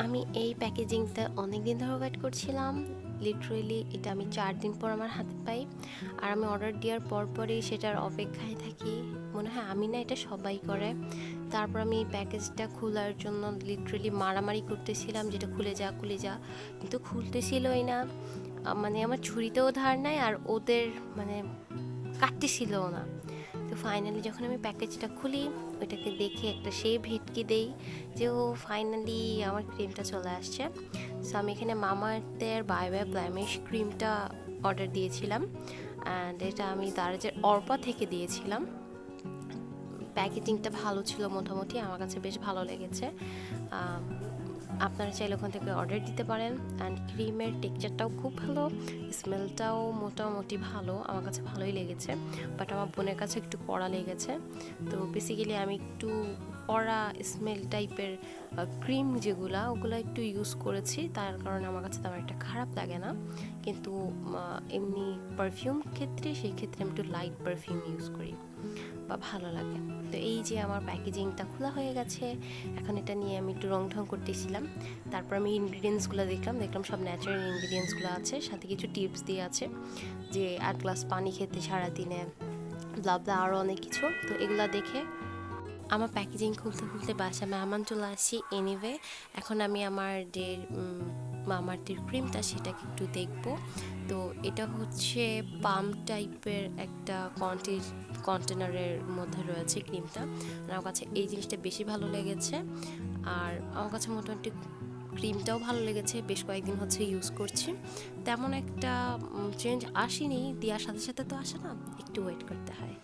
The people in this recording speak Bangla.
আমি এই প্যাকেজিংটা অনেক দিন ধরে ওয়েট করছিলাম। লিটারেলি এটা আমি 4 দিন পর আমার হাতে পাই। আর আমি অর্ডার দেওয়ার পরপরই সেটার অপেক্ষায় থাকি। মনে হয় আমি না, এটা সবাই করে। তারপর আমি এই প্যাকেজটা খোলার জন্য লিটারেলি মারামারি করতেছিলাম, যেটা খুলে যা খুলে যা, কিন্তু খুলতেছিলই না। মানে আমার ছুরিতেও ধার নাই, আর ওদের মানে কাটতেছিলও না। তো ফাইনালি যখন আমি প্যাকেজটা খুলি, ওইটাকে দেখে একটা সেই ভেটকি দেই যে ও ফাইনালি আমার ক্রিমটা চলে আসছে। সো আমি এখানে মামাআর্থের বাই বাই ব্লেমিশ ক্রিমটা অর্ডার দিয়েছিলাম, অ্যান্ড এটা আমি দারাজের অর্পা থেকে দিয়েছিলাম। প্যাকেজিংটা ভালো ছিল, মোটামুটি আমার কাছে বেশ ভালো লেগেছে। আপনারা চাইলে ওখান থেকে অর্ডার দিতে পারেন। অ্যান্ড ক্রিমের টেক্সচারটাও খুব ভালো, স্মেলটাও মোটামুটি ভালো, আমার কাছে ভালোই লেগেছে। বাট আমার বোনের কাছে একটু কড়া লেগেছে। তো বেসিক্যালি আমি একটু কড়া স্মেল টাইপের ক্রিম ওগুলো একটু ইউজ করেছি, তার কারণে আমার কাছে তেমন একটা খারাপ লাগে না। কিন্তু এমনি পারফিউম ক্ষেত্রে, সেই ক্ষেত্রে আমি একটু লাইট পারফিউম ইউজ করি বা ভালো লাগে। তো এই যে আমার প্যাকেজিংটা খোলা হয়ে গেছে, এখন এটা নিয়ে আমি একটু রং ঢং করতেছিলাম। তারপর আমি ইনগ্রিডিয়েন্টসগুলো দেখলাম সব ন্যাচারাল ইনগ্রিডিয়েন্টসগুলো আছে, সাথে কিছু টিপস দিয়ে আছে যে 8 গ্লাস পানি খেতে সারাদিনে, ব্লা ব্লা আরও অনেক কিছু। তো এগুলা দেখে আমার প্যাকেজিং খুলতে খুলতে বাসা মেহমান চলে আসি। এনিওয়ে, এখন আমি আমার যে মামাআর্থের ক্রিমটা সেটাকে একটু দেখব। তো এটা হচ্ছে পাম টাইপের একটা কন্টেনারের মধ্যে রয়েছে ক্রিমটা। আমার কাছে এই জিনিসটা বেশি ভালো লেগেছে। আর আমার কাছে মোটামুটি ক্রিমটাও ভালো লেগেছে, বেশ কয়েকদিন হচ্ছে ইউজ করছি। তেমন একটা চেঞ্জ আসেনি, দেওয়ার সাথে সাথে তো আসে না, একটু ওয়েট করতে হয়।